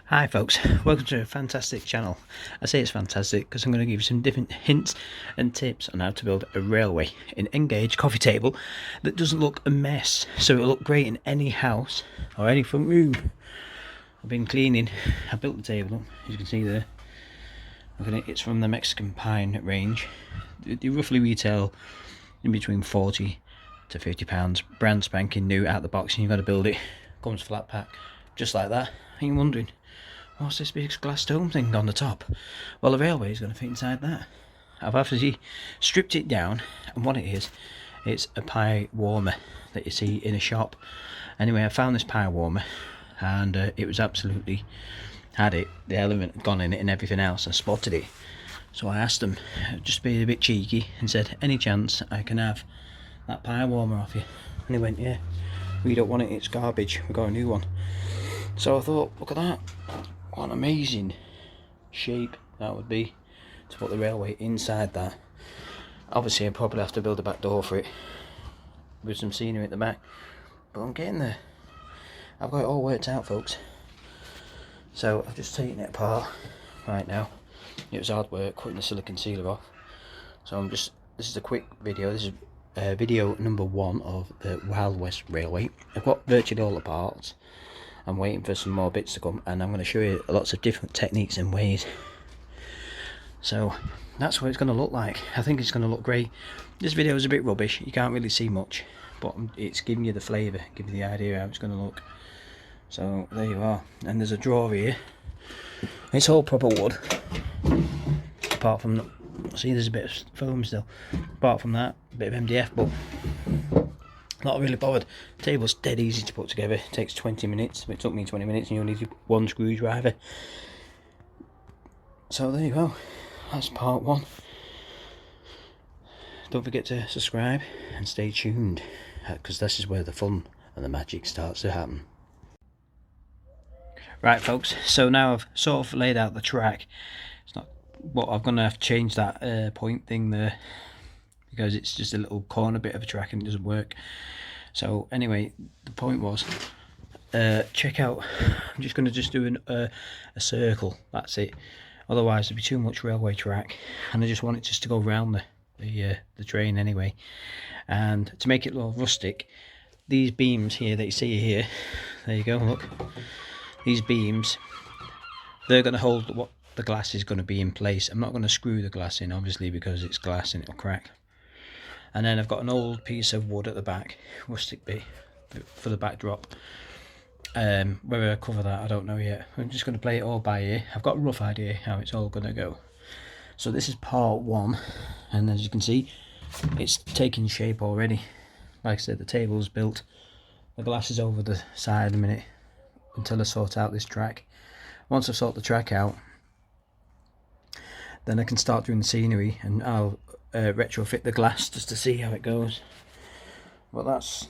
Hi folks, welcome to a fantastic channel. I say it's fantastic because I'm going to give you some different hints and tips on how to build a railway in N-gauge coffee table that doesn't look a mess, so it'll look great in any house or any front room. I've been cleaning, I built the table up, as you can see there. Look at it, it's from the Mexican Pine range. They roughly retail in between £40 to £50, brand spanking new out the box, and you've got to build it. Comes flat pack, just like that. Are you wondering, what's this big glass dome thing on the top? Well, the railway is going to fit inside that. I've actually stripped it down, and what it is, it's a pie warmer that you see in a shop. Anyway, I found this pie warmer, and it was absolutely had it. The element had gone in it and everything else. I spotted it, so I asked them, just being a bit cheeky, and said, any chance I can have that pie warmer off you? And he went, yeah, we don't want it, it's garbage, we've got a new one. So I thought, look at that, what an amazing shape that would be to put the railway inside that. Obviously I'd probably have to build a back door for it with some scenery at the back, but I'm getting there. I've got it all worked out, folks. So I've just taken it apart right now. It was hard work cutting the silicone sealer off, so this is a quick video. This is video number 1 of the Wild West Railway. I've got virtually all the parts. I'm waiting for some more bits to come, and I'm going to show you lots of different techniques and ways. So that's what it's going to look like. I think it's going to look great. This video is a bit rubbish, you can't really see much, but it's giving you the flavour, giving you the idea how it's going to look. So there you are, and there's a drawer here. It's all proper wood, apart from, see there's a bit of foam still, apart from that, a bit of MDF, but not really bothered. The table's dead easy to put together. It takes 20 minutes. It took me 20 minutes, and you only need one screwdriver. So there you go. That's part 1. Don't forget to subscribe and stay tuned, because this is where the fun and the magic starts to happen. Right folks, so now I've sort of laid out the track. It's not what I'm going to have to change that point thing there, because it's just a little corner bit of a track and it doesn't work. So anyway, the point was, check out, I'm just going to do a circle, that's it. Otherwise there'd be too much railway track, and I just want it just to go round the train anyway. And to make it look rustic, these beams here that you see here, there you go, look. These beams, they're going to hold what the glass is going to be in place. I'm not going to screw the glass in, obviously, because it's glass and it'll crack. And then I've got an old piece of wood at the back, rustic bit, for the backdrop. Whether I cover that, I don't know yet. I'm just going to play it all by ear. I've got a rough idea how it's all going to go. So this is part 1, and as you can see, it's taking shape already. Like I said, the table's built. The glass is over the side in a minute until I sort out this track. Once I sort the track out, then I can start doing the scenery, and I'll retrofit the glass just to see how it goes. But that's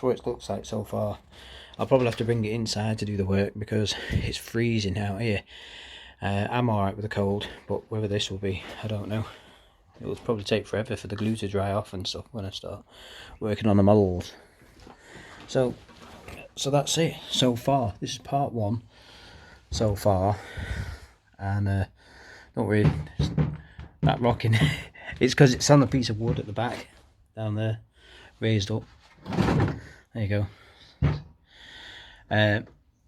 what it looks like so far. I'll probably have to bring it inside to do the work because it's freezing out here. I'm alright with the cold, but whether this will be, I don't know. It will probably take forever for the glue to dry off and stuff when I start working on the models. So that's it so far. This is part 1 so far, and don't really that rocking. It's because it's on a piece of wood at the back down there, raised up. There you go.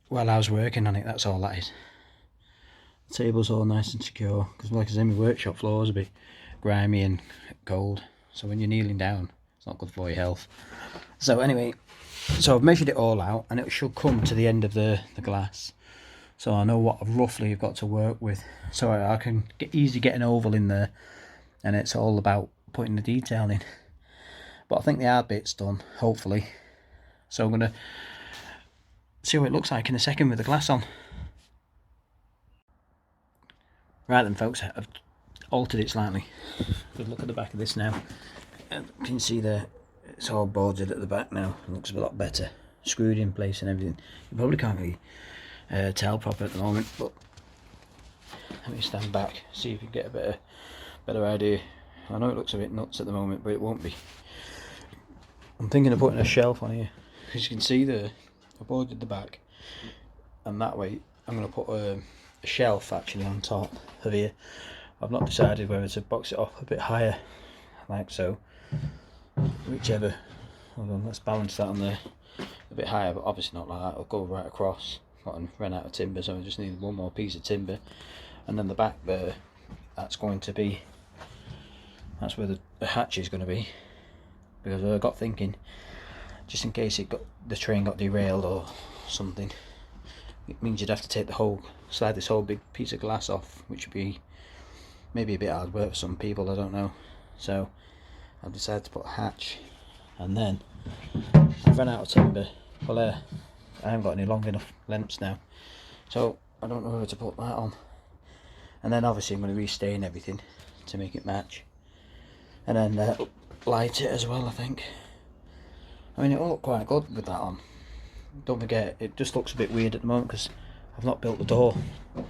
While I was working on it, that's all that is. The table's all nice and secure, because like I said, my workshop floor is a bit grimy and cold, so when you're kneeling down, it's not good for your health. So anyway, so I've measured it all out, and it should come to the end of the glass, so I know what roughly I've got to work with, so I can easily get an oval in there, and it's all about putting the detail in. but I think the hard bit's done, hopefully. So I'm going to see what it looks like in a second with the glass on. Right then folks, I've altered it slightly. Good look at the back of this now. And you can see there, it's all boarded at the back now. It looks a lot better. Screwed in place and everything. You probably can't really tell proper at the moment, but let me stand back, see if you get a better idea. I know it looks a bit nuts at the moment, but it won't be. I'm thinking of putting a shelf on here. As you can see there, I boarded the back, and that way I'm going to put a shelf actually on top of here. I've not decided whether to box it off a bit higher, like so. Whichever. Hold on, let's balance that on there a bit higher, but obviously not like that. It'll go right across. Got run out of timber, so I just need one more piece of timber. And then the back there, that's where the hatch is going to be, because I got thinking, just in case the train got derailed or something, it means you'd have to slide this whole big piece of glass off, which would be maybe a bit hard work for some people, I don't know. So I've decided to put a hatch, and then I've run out of timber. Well, I haven't got any long enough lengths now, so I don't know whether to put that on. And then obviously I'm going to restain everything to make it match, and then light it as well, I think. I mean, it'll look quite good with that on. Don't forget, it just looks a bit weird at the moment because I've not built the door.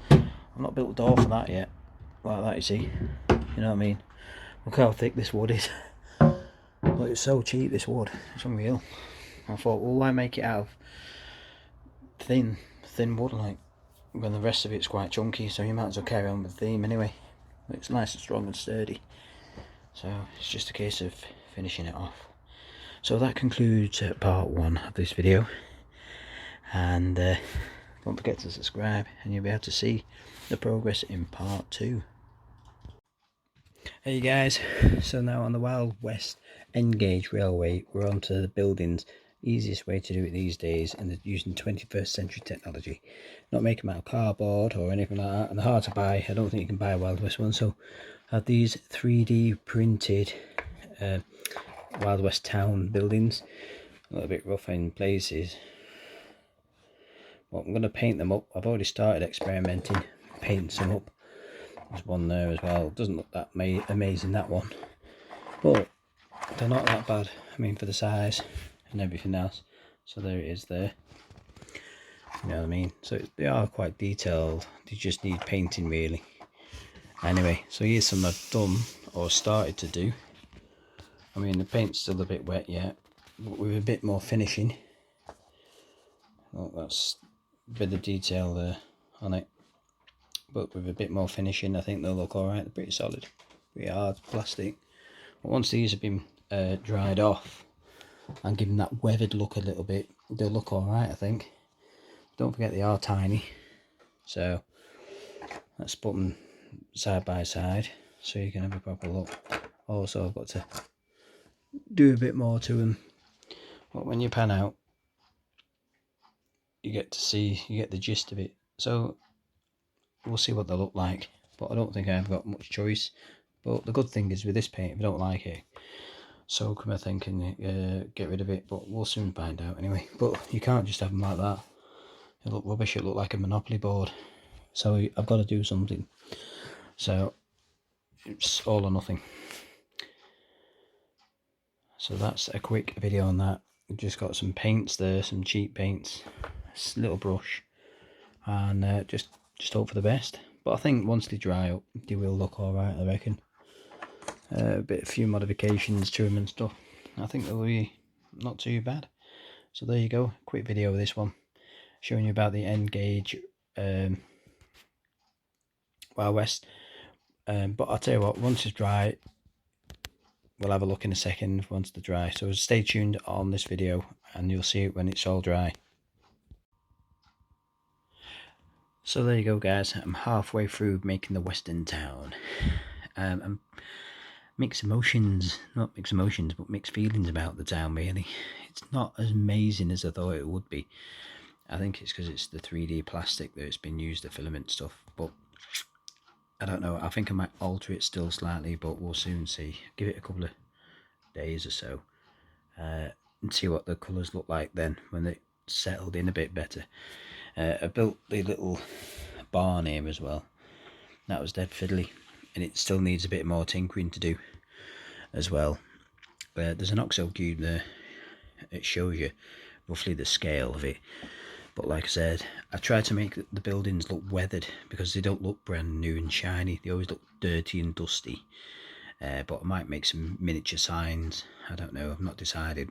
I've not built the door for that yet, like that, you see. You know what I mean? Look how thick this wood is. Look, it's so cheap, this wood. It's unreal. I thought, well, why make it out of thin wood, like, when the rest of it's quite chunky, so you might as well carry on with the theme anyway. It's nice and strong and sturdy. So it's just a case of finishing it off. So that concludes part 1 of this video, and don't forget to subscribe and you'll be able to see the progress in part 2. Hey guys, so now on the Wild West N-Gauge Railway, we're onto the buildings. Easiest way to do it these days, and they're using 21st century technology. Not making them out of cardboard or anything like that, and they're hard to buy. I don't think you can buy a Wild West one, so I have these 3D printed Wild West town buildings. A little bit rough in places, but I'm going to paint them up. I've already started experimenting, painting some up. There's one there as well. It doesn't look that amazing, that one, but they're not that bad, I mean, for the size and everything else. So there it is there, you know what I mean. So they are quite detailed, they just need painting really. Anyway, so here's some I've done or started to do. I mean, the paint's still a bit wet yet, but with a bit more finishing. Oh, that's a bit of detail there on it, but with a bit more finishing, I think they'll look alright. They're pretty solid, pretty hard plastic. But once these have been dried off and given that weathered look a little bit, they'll look alright, I think. Don't forget they are tiny, so let's put them side by side so you can have a proper look. Also, I've got to do a bit more to them, but when you pan out, you get the gist of it. So we'll see what they look like, but I don't think I've got much choice. But the good thing is with this paint, if you don't like it, so come I think and get rid of it, but we'll soon find out anyway. But you can't just have them like that. It look rubbish, it look like a Monopoly board. So I've got to do something. So it's all or nothing. So that's a quick video on that. We've just got some paints there, some cheap paints, a little brush, and just hope for the best. But I think once they dry up, they will look alright, I reckon. A few modifications to them and stuff. I think they'll be not too bad. So there you go, quick video of this one, showing you about the N-Gauge Wild West. But I'll tell you what, once it's dry, we'll have a look in a second once they're dry. So stay tuned on this video and you'll see it when it's all dry. So there you go guys, I'm halfway through making the Western town. I'm mixed emotions, not mixed emotions, but mixed feelings about the town really. It's not as amazing as I thought it would be. I think it's because it's the 3D plastic that's been used, the filament stuff, but I don't know, I think I might alter it still slightly, but we'll soon see. Give it a couple of days or so and see what the colours look like then when it settled in a bit better. I built the little barn here as well. That was dead fiddly, and it still needs a bit more tinkering to do as well. There's an oxo cube there. It shows you roughly the scale of it. But like I said, I tried to make the buildings look weathered because they don't look brand new and shiny. They always look dirty and dusty. But I might make some miniature signs. I don't know. I've not decided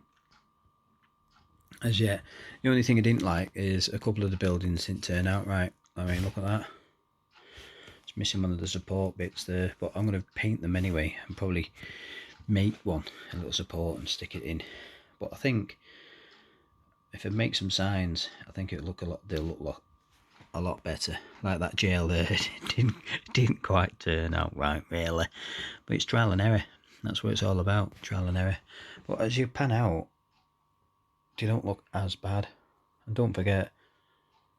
as yet. The only thing I didn't like is a couple of the buildings didn't turn out right. I mean, look at that. It's missing one of the support bits there. But I'm going to paint them anyway and probably make one, a little support, and stick it in. But I think if I make some signs, I think they'll look a lot better. Like that jail there, it didn't quite turn out right, really. But it's trial and error. That's what it's all about, trial and error. But as you pan out, they don't look as bad. And don't forget,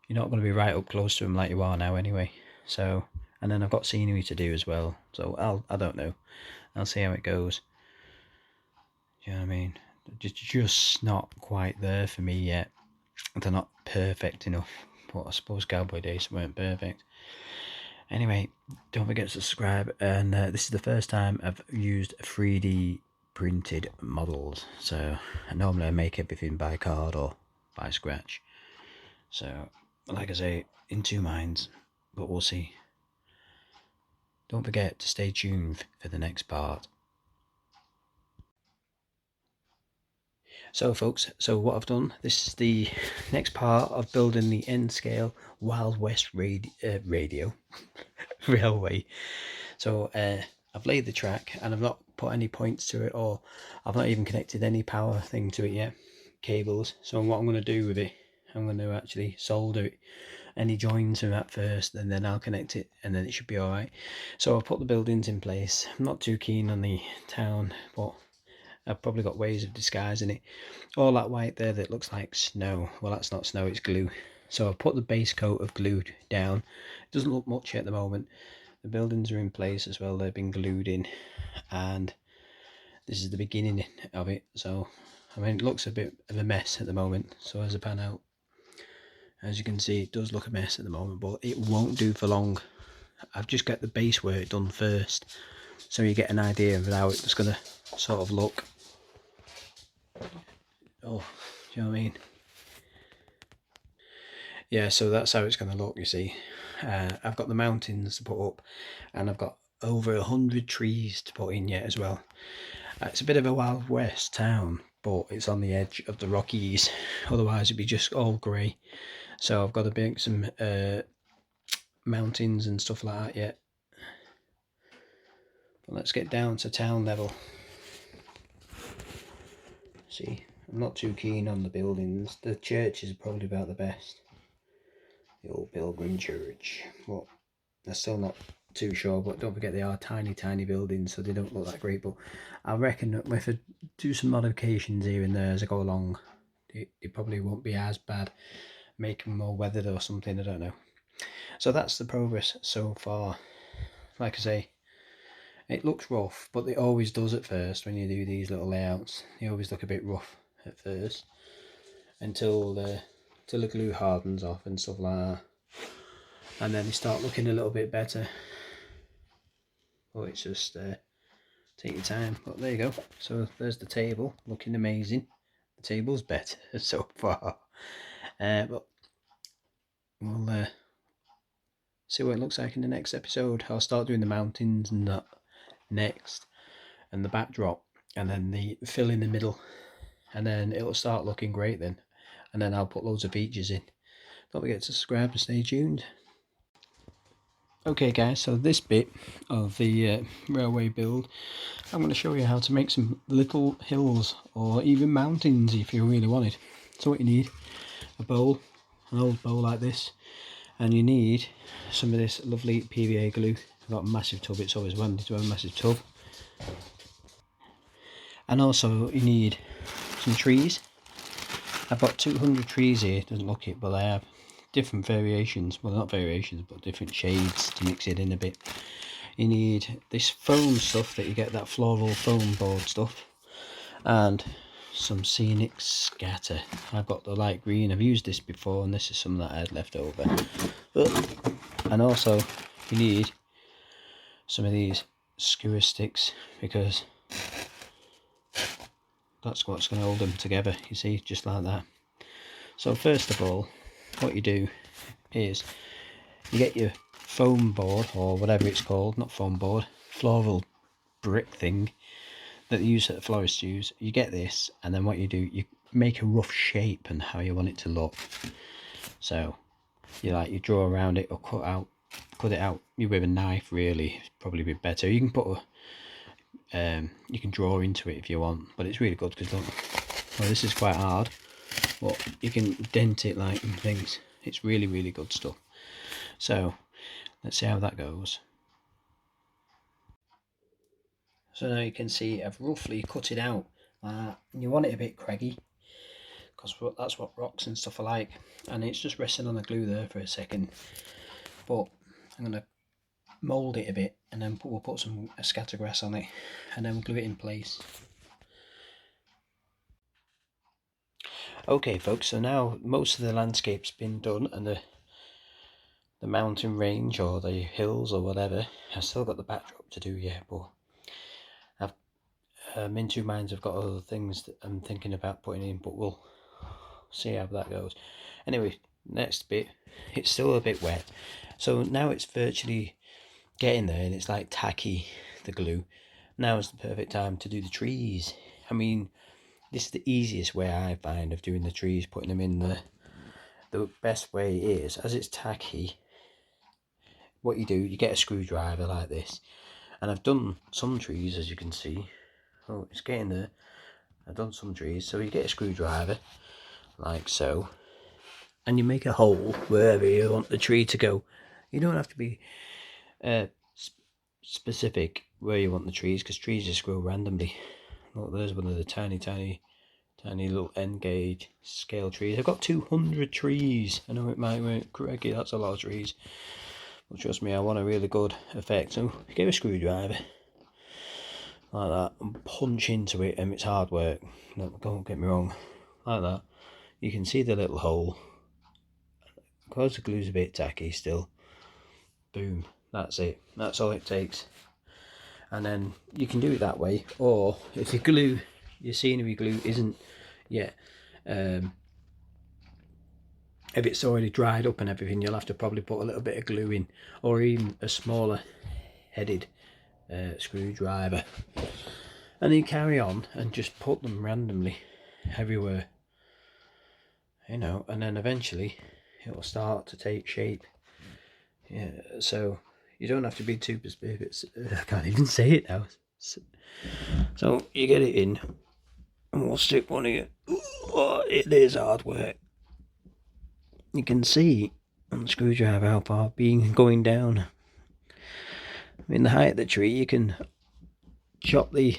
you're not going to be right up close to them like you are now anyway. So, and then I've got scenery to do as well. So I don't know. I'll see how it goes. Do you know what I mean? Just not quite there for me yet. They're not perfect enough. But I suppose Cowboy Days weren't perfect. Anyway, don't forget to subscribe. And this is the first time I've used 3D printed models. So normally I make everything by card or by scratch. So like I say, in two minds, but we'll see. Don't forget to stay tuned for the next part. So folks, so what I've done, this is the next part of building the N-scale Wild West radio railway. So I've laid the track and I've not put any points to it, or I've not even connected any power thing to it yet, cables. So what I'm going to do with it, I'm going to actually solder it, any joins from that first, and then I'll connect it, and then it should be alright. So I've put the buildings in place. I'm not too keen on the town, but I've probably got ways of disguising it. All that white there that looks like snow, well, that's not snow, it's glue. So I've put the base coat of glue down. It doesn't look much at the moment. The buildings are in place as well, they've been glued in, and this is the beginning of it. So I mean, it looks a bit of a mess at the moment. So as I pan out, as you can see, it does look a mess at the moment, but it won't do for long. I've just got the base work done first, so you get an idea of how it's going to sort of look. Oh, do you know what I mean? Yeah, so that's how it's going to look, you see. I've got the mountains to put up, and I've got over 100 trees to put in yet as well. It's a bit of a Wild West town, but it's on the edge of the Rockies, otherwise it'd be just all grey. So I've got to make some mountains and stuff like that yet. But let's get down to town level. See, I'm not too keen on the buildings. The church is probably about the best. The old Pilgrim Church. But I'm still not too sure, but don't forget they are tiny buildings, so they don't look that great. But I reckon that if I do some modifications here and there as I go along, they probably won't be as bad. Make them more weathered or something, I don't know. So that's the progress so far. Like I say, it looks rough, but it always does at first when you do these little layouts. They always look a bit rough at first until the glue hardens off and stuff like that, and then they start looking a little bit better. But it's just take your time. But there you go. So there's the table, looking amazing. The table's better so far, but we'll see what it looks like in the next episode. I'll start doing the mountains and that next, and the backdrop, and then the fill in the middle, and then it'll start looking great then. And then I'll put loads of features in. Don't forget to subscribe and stay tuned. Okay guys, so this bit of the railway build, I'm going to show you how to make some little hills or even mountains if you really want it. So what you need, a bowl, an old bowl like this, and you need some of this lovely PVA glue. I've got a massive tub, it's always handy to have a massive tub. And also you need some trees. I've got 200 trees here, doesn't look it, but I have different variations, well not variations, but different shades to mix it in a bit. You need this foam stuff that you get, that floral foam board stuff, and some scenic scatter. I've got the light green. I've used this before, and this is some that I had left over. And also you need some of these skewer sticks, because that's what's going to hold them together, you see, just like that. So first of all, what you do is you get your foam board, or whatever it's called, not foam board, floral brick thing that the florists use. You get this, and then what you do, you make a rough shape and how you want it to look. So you draw around it, or cut it out with a knife, really, probably be better. You can put you can draw into it if you want, but it's really good because look, well, this is quite hard, but you can dent it like and things. It's really, really good stuff. So let's see how that goes. So now you can see I've roughly cut it out. You want it a bit craggy, because that's what rocks and stuff are like, and it's just resting on the glue there for a second. But I'm going to mould it a bit, and then we'll put some scattergrass on it, and then we'll glue it in place. Okay folks, so now most of the landscape's been done, and the mountain range or the hills or whatever, I've still got the backdrop to do yet, but I'm in two minds. I've got other things that I'm thinking about putting in, but we'll see how that goes. Anyway, next bit, it's still a bit wet, so now it's virtually getting there, and it's like tacky, the glue. Now is the perfect time to do the trees. I mean, this is the easiest way I find of doing the trees, putting them in there. The best way is, as it's tacky, what you do, you get a screwdriver like this, and I've done some trees, as you can see. Oh, it's getting there. I've done some trees, so you get a screwdriver like so, and you make a hole wherever you want the tree to go. You don't have to be specific where you want the trees, because trees just grow randomly. Look, there's one of the tiny little N-gauge scale trees. I've got 200 trees. I know it might work correctly, that's a lot of trees, but trust me, I want a really good effect. So you get a screwdriver like that and punch into it, and it's hard work, don't get me wrong, like that. You can see the little hole, because the glue's a bit tacky still. Boom, that's it, that's all it takes. And then you can do it that way, or if your scenery glue isn't yet, if it's already dried up and everything, you'll have to probably put a little bit of glue in, or even a smaller headed screwdriver, and you carry on and just put them randomly everywhere, you know, and then eventually it will start to take shape. Yeah, so you don't have to be too specific. I can't even say it now. So you get it in, and we'll stick one here. Oh, it is hard work. You can see on the screwdriver how far being going down. I mean, the height of the tree, you can chop the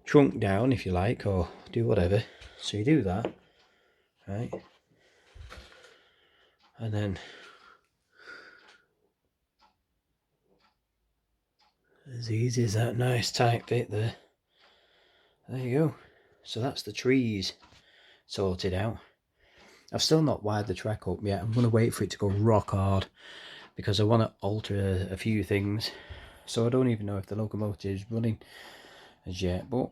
trunk down if you like, or do whatever. So you do that, right? And then as easy as that nice tight fit there. There you go. So that's the trees sorted out. I've still not wired the track up yet. I'm going to wait for it to go rock hard, because I want to alter a few things. So I don't even know if the locomotive is running as yet, but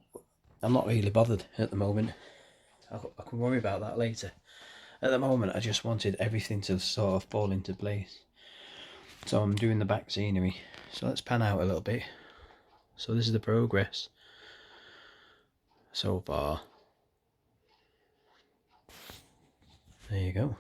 I'm not really bothered at the moment. I can worry about that later. At the moment, I just wanted everything to sort of fall into place. So I'm doing the back scenery. So let's pan out a little bit. So this is the progress so far. There you go.